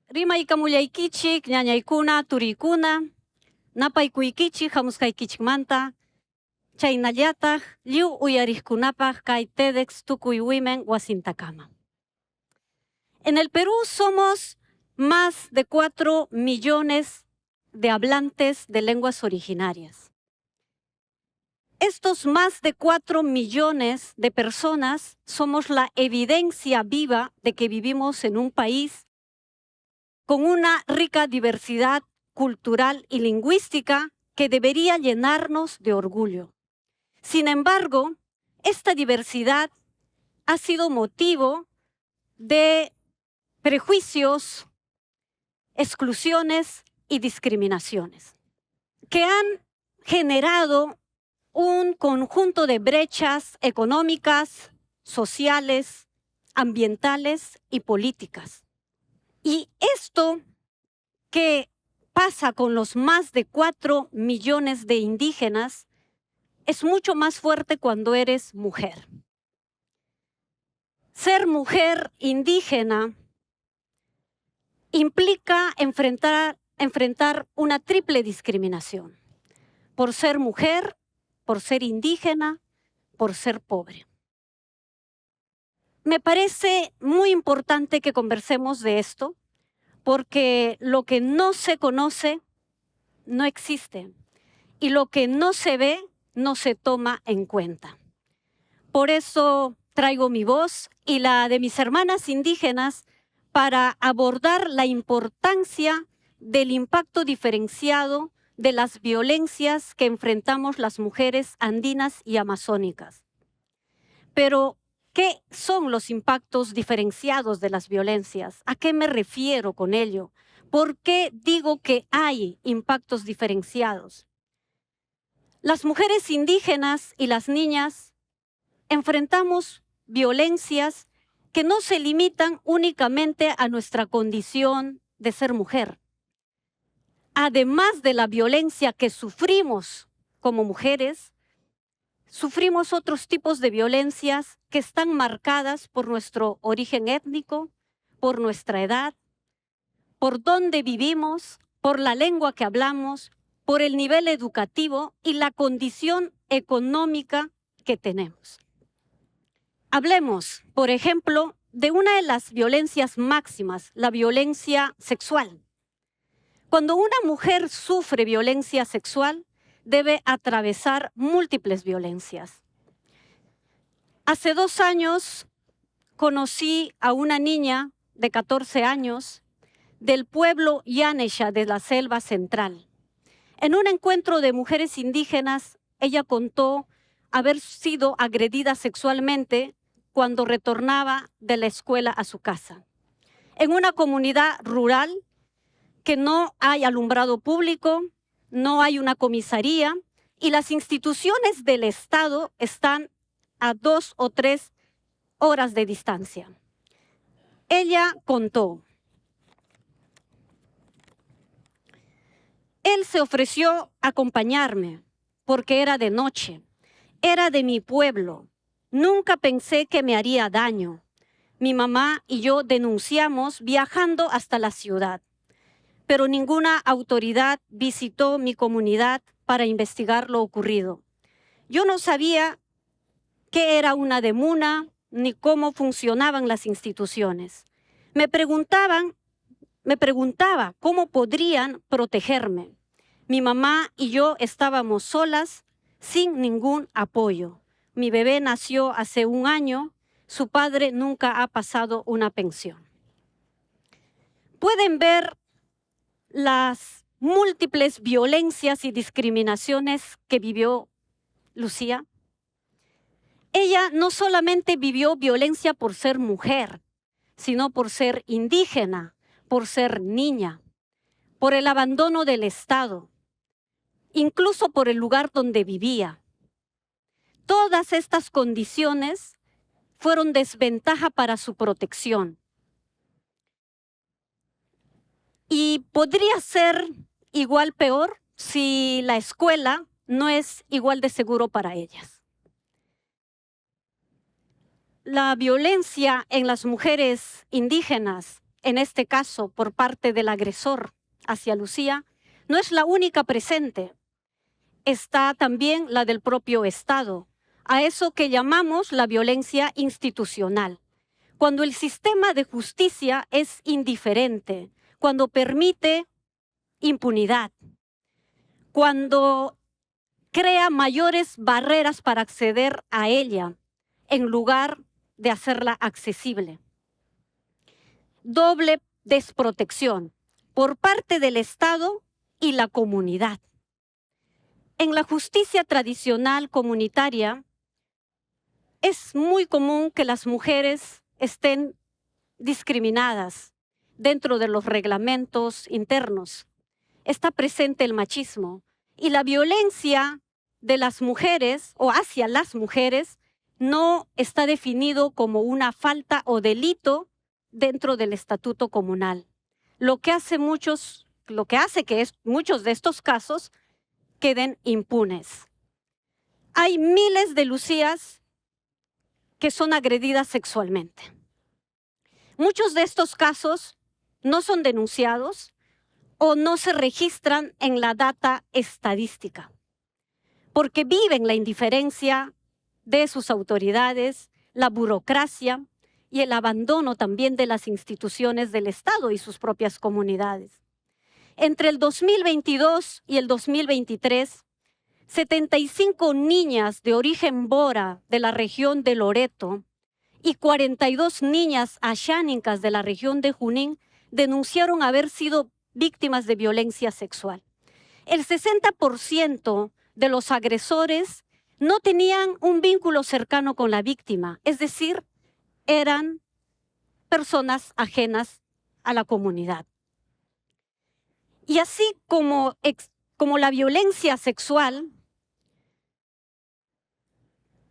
Rimaykamullaykichik, ñañaykuna, turiykuna, napaykuykichik, hamuskaykichikmanta, chaynallataq lliw uyariqkunapaq kay TEDx Tukuy Women wasintakama. En el Perú somos más de 4 millones de hablantes de lenguas originarias. Estos más de 4 millones de personas somos la evidencia viva de que vivimos en un país con una rica diversidad cultural y lingüística que debería llenarnos de orgullo. Sin embargo, esta diversidad ha sido motivo de prejuicios, exclusiones y discriminaciones, que han generado un conjunto de brechas económicas, sociales, ambientales y políticas. Y esto que pasa con los más de 4 millones de indígenas es mucho más fuerte cuando eres mujer. Ser mujer indígena implica enfrentar una triple discriminación: por ser mujer, por ser indígena, por ser pobre. Me parece muy importante que conversemos de esto, porque lo que no se conoce no existe y lo que no se ve no se toma en cuenta. Por eso traigo mi voz y la de mis hermanas indígenas para abordar la importancia del impacto diferenciado de las violencias que enfrentamos las mujeres andinas y amazónicas. Pero, ¿qué son los impactos diferenciados de las violencias? ¿A qué me refiero con ello? ¿Por qué digo que hay impactos diferenciados? Las mujeres indígenas y las niñas enfrentamos violencias que no se limitan únicamente a nuestra condición de ser mujer. Además de la violencia que sufrimos como mujeres, sufrimos otros tipos de violencias que están marcadas por nuestro origen étnico, por nuestra edad, por dónde vivimos, por la lengua que hablamos, por el nivel educativo y la condición económica que tenemos. Hablemos, por ejemplo, de una de las violencias máximas, la violencia sexual. Cuando una mujer sufre violencia sexual, debe atravesar múltiples violencias. Hace 2 años conocí a una niña de 14 años del pueblo Yanesha de la Selva Central. En un encuentro de mujeres indígenas, ella contó haber sido agredida sexualmente cuando retornaba de la escuela a su casa. En una comunidad rural que no hay alumbrado público, no hay una comisaría y las instituciones del Estado están a 2 o 3 horas de distancia. Ella contó: él se ofreció a acompañarme porque era de noche, era de mi pueblo. Nunca pensé que me haría daño. Mi mamá y yo denunciamos viajando hasta la ciudad, pero ninguna autoridad visitó mi comunidad para investigar lo ocurrido. Yo no sabía qué era una demuna ni cómo funcionaban las instituciones. Me preguntaba cómo podrían protegerme. Mi mamá y yo estábamos solas, sin ningún apoyo. Mi bebé nació hace 1 año, su padre nunca ha pasado una pensión. Pueden ver las múltiples violencias y discriminaciones que vivió Lucía. Ella no solamente vivió violencia por ser mujer, sino por ser indígena, por ser niña, por el abandono del Estado, incluso por el lugar donde vivía. Todas estas condiciones fueron desventaja para su protección. Y podría ser igual peor si la escuela no es igual de seguro para ellas. La violencia en las mujeres indígenas, en este caso por parte del agresor hacia Lucía, no es la única presente. Está también la del propio Estado, a eso que llamamos la violencia institucional. Cuando el sistema de justicia es indiferente, cuando permite impunidad, cuando crea mayores barreras para acceder a ella, en lugar de hacerla accesible. Doble desprotección por parte del Estado y la comunidad. En la justicia tradicional comunitaria, es muy común que las mujeres estén discriminadas dentro de los reglamentos internos. Está presente el machismo y la violencia de las mujeres o hacia las mujeres no está definido como una falta o delito dentro del estatuto comunal. Lo que hace que muchos de estos casos queden impunes. Hay miles de Lucías que son agredidas sexualmente. Muchos de estos casos no son denunciados o no se registran en la data estadística, porque viven la indiferencia de sus autoridades, la burocracia y el abandono también de las instituciones del Estado y sus propias comunidades. Entre el 2022 y el 2023, 75 niñas de origen bora de la región de Loreto y 42 niñas ashánicas de la región de Junín denunciaron haber sido víctimas de violencia sexual. El 60% de los agresores no tenían un vínculo cercano con la víctima, es decir, eran personas ajenas a la comunidad. Y así como la violencia sexual,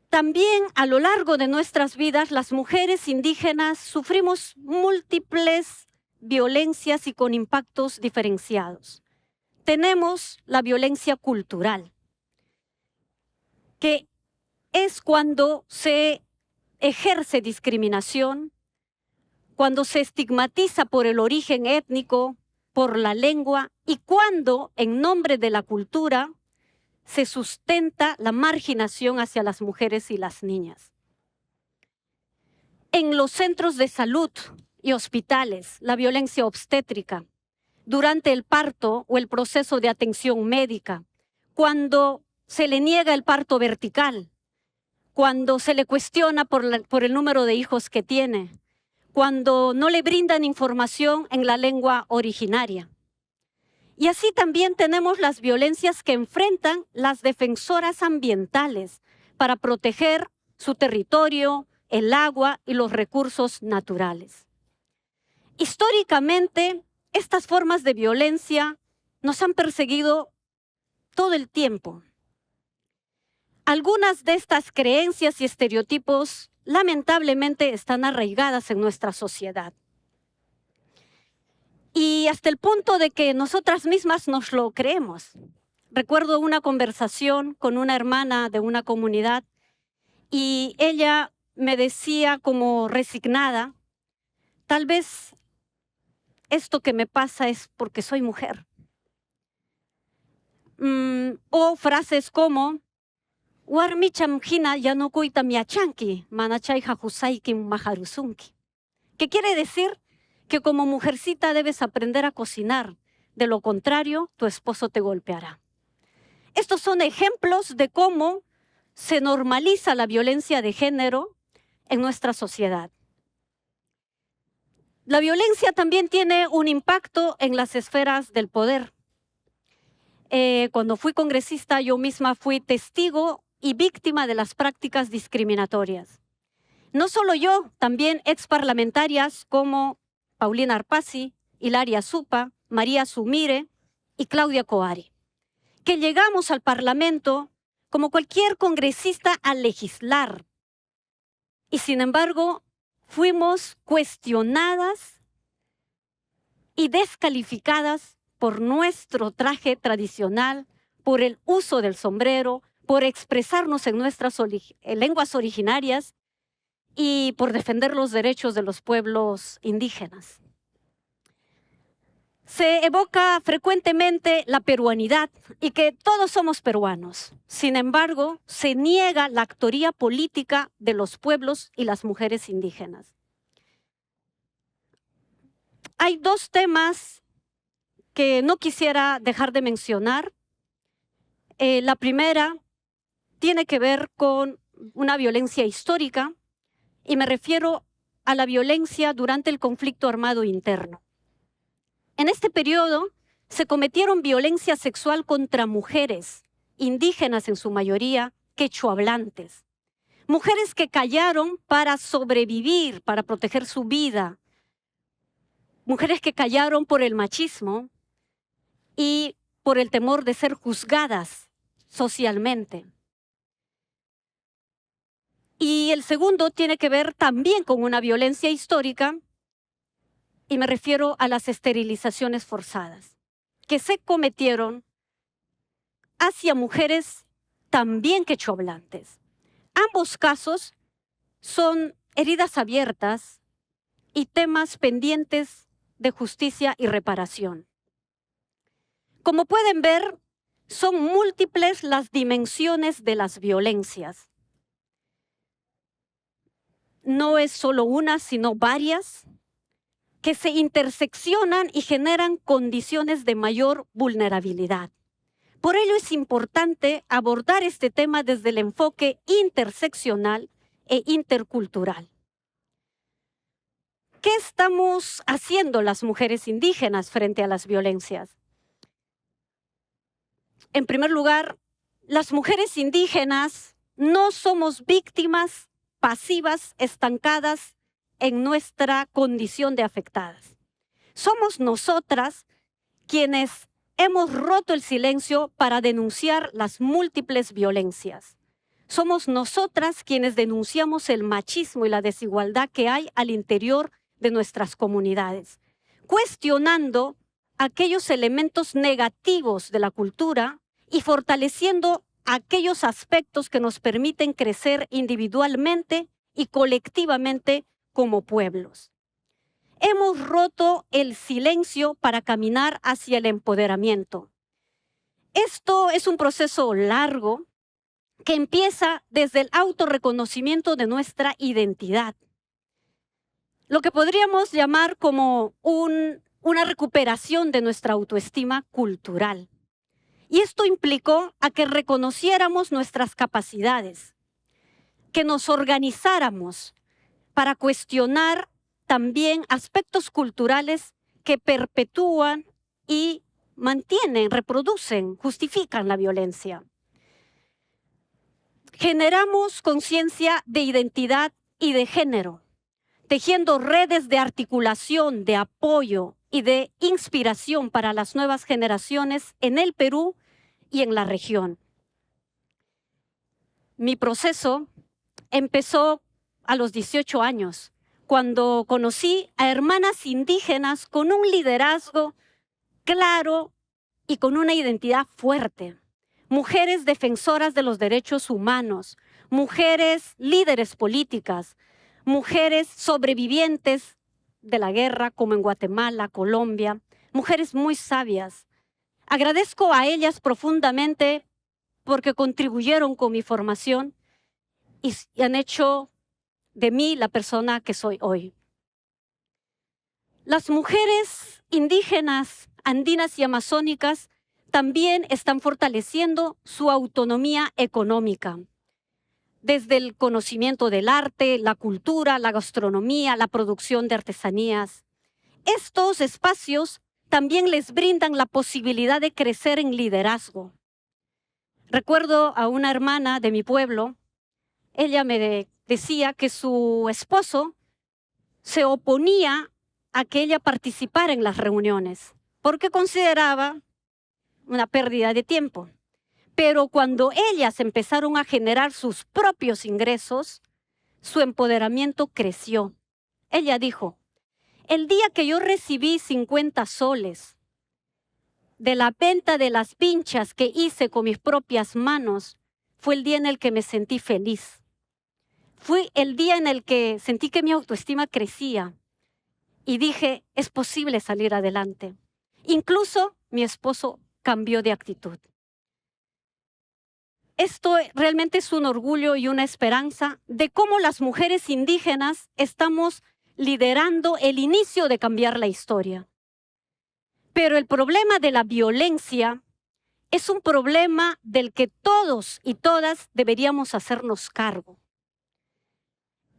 también a lo largo de nuestras vidas, las mujeres indígenas sufrimos múltiples violencias y con impactos diferenciados. Tenemos la violencia cultural, que es cuando se ejerce discriminación, cuando se estigmatiza por el origen étnico, por la lengua y cuando, en nombre de la cultura, se sustenta la marginación hacia las mujeres y las niñas. En los centros de salud y hospitales, la violencia obstétrica, durante el parto o el proceso de atención médica, cuando se le niega el parto vertical, cuando se le cuestiona por el número de hijos que tiene, cuando no le brindan información en la lengua originaria. Y así también tenemos las violencias que enfrentan las defensoras ambientales para proteger su territorio, el agua y los recursos naturales. Históricamente, estas formas de violencia nos han perseguido todo el tiempo. Algunas de estas creencias y estereotipos lamentablemente están arraigadas en nuestra sociedad. Y hasta el punto de que nosotras mismas nos lo creemos. Recuerdo una conversación con una hermana de una comunidad y ella me decía como resignada, tal vez esto que me pasa es porque soy mujer. O frases como, Warmicham hina yanukuita miachanki, manachay jajusaikim maharusunki. ¿Qué quiere decir? Que como mujercita debes aprender a cocinar. De lo contrario, tu esposo te golpeará. Estos son ejemplos de cómo se normaliza la violencia de género en nuestra sociedad. La violencia también tiene un impacto en las esferas del poder. Cuando fui congresista, yo misma fui testigo y víctima de las prácticas discriminatorias. No solo yo, también exparlamentarias como Paulina Arpasi, Hilaria Supa, María Sumire y Claudia Coari, que llegamos al Parlamento como cualquier congresista a legislar. Y sin embargo, fuimos cuestionadas y descalificadas por nuestro traje tradicional, por el uso del sombrero, por expresarnos en nuestras lenguas originarias y por defender los derechos de los pueblos indígenas. Se evoca frecuentemente la peruanidad y que todos somos peruanos. Sin embargo, se niega la actoría política de los pueblos y las mujeres indígenas. Hay dos temas que no quisiera dejar de mencionar. La primera tiene que ver con una violencia histórica y me refiero a la violencia durante el conflicto armado interno. En este periodo se cometieron violencia sexual contra mujeres, indígenas en su mayoría, quechohablantes. Mujeres que callaron para sobrevivir, para proteger su vida. Mujeres que callaron por el machismo y por el temor de ser juzgadas socialmente. Y el segundo tiene que ver también con una violencia histórica, y me refiero a las esterilizaciones forzadas, que se cometieron hacia mujeres también quechohablantes. Ambos casos son heridas abiertas y temas pendientes de justicia y reparación. Como pueden ver, son múltiples las dimensiones de las violencias. No es solo una, sino varias, que se interseccionan y generan condiciones de mayor vulnerabilidad. Por ello es importante abordar este tema desde el enfoque interseccional e intercultural. ¿Qué estamos haciendo las mujeres indígenas frente a las violencias? En primer lugar, las mujeres indígenas no somos víctimas pasivas, estancadas en nuestra condición de afectadas. Somos nosotras quienes hemos roto el silencio para denunciar las múltiples violencias. Somos nosotras quienes denunciamos el machismo y la desigualdad que hay al interior de nuestras comunidades, cuestionando aquellos elementos negativos de la cultura y fortaleciendo aquellos aspectos que nos permiten crecer individualmente y colectivamente como pueblos. Hemos roto el silencio para caminar hacia el empoderamiento. Esto es un proceso largo que empieza desde el autorreconocimiento de nuestra identidad. Lo que podríamos llamar como una recuperación de nuestra autoestima cultural. Y esto implicó a que reconociéramos nuestras capacidades, que nos organizáramos para cuestionar también aspectos culturales que perpetúan y mantienen, reproducen, justifican la violencia. Generamos conciencia de identidad y de género, tejiendo redes de articulación, de apoyo y de inspiración para las nuevas generaciones en el Perú y en la región. Mi proceso empezó a los 18 años, cuando conocí a hermanas indígenas con un liderazgo claro y con una identidad fuerte. Mujeres defensoras de los derechos humanos, mujeres líderes políticas, mujeres sobrevivientes de la guerra como en Guatemala, Colombia, mujeres muy sabias. Agradezco a ellas profundamente porque contribuyeron con mi formación y han hecho de mí la persona que soy hoy. Las mujeres indígenas, andinas y amazónicas también están fortaleciendo su autonomía económica, desde el conocimiento del arte, la cultura, la gastronomía, la producción de artesanías. Estos espacios también les brindan la posibilidad de crecer en liderazgo. Recuerdo a una hermana de mi pueblo, ella me decía que su esposo se oponía a que ella participara en las reuniones, porque consideraba una pérdida de tiempo. Pero cuando ellas empezaron a generar sus propios ingresos, su empoderamiento creció. Ella dijo, el día que yo recibí 50 soles de la venta de las vinchas que hice con mis propias manos, fue el día en el que me sentí feliz. Fue el día en el que sentí que mi autoestima crecía y dije, es posible salir adelante. Incluso mi esposo cambió de actitud. Esto realmente es un orgullo y una esperanza de cómo las mujeres indígenas estamos liderando el inicio de cambiar la historia. Pero el problema de la violencia es un problema del que todos y todas deberíamos hacernos cargo.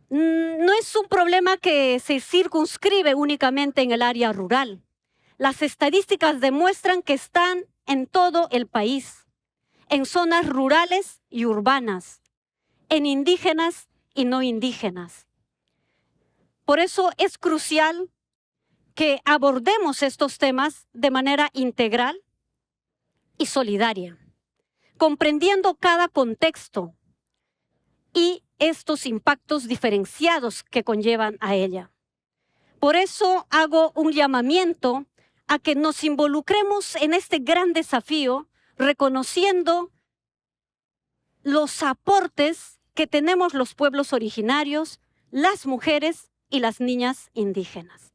No es un problema que se circunscribe únicamente en el área rural. Las estadísticas demuestran que están en todo el país, en zonas rurales y urbanas, en indígenas y no indígenas. Por eso es crucial que abordemos estos temas de manera integral y solidaria, comprendiendo cada contexto y estos impactos diferenciados que conllevan a ella. Por eso hago un llamamiento a que nos involucremos en este gran desafío, reconociendo los aportes que tenemos los pueblos originarios, las mujeres y las niñas indígenas.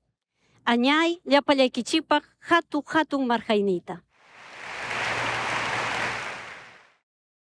Añay, yapallaykichipaj, hatu marjainita.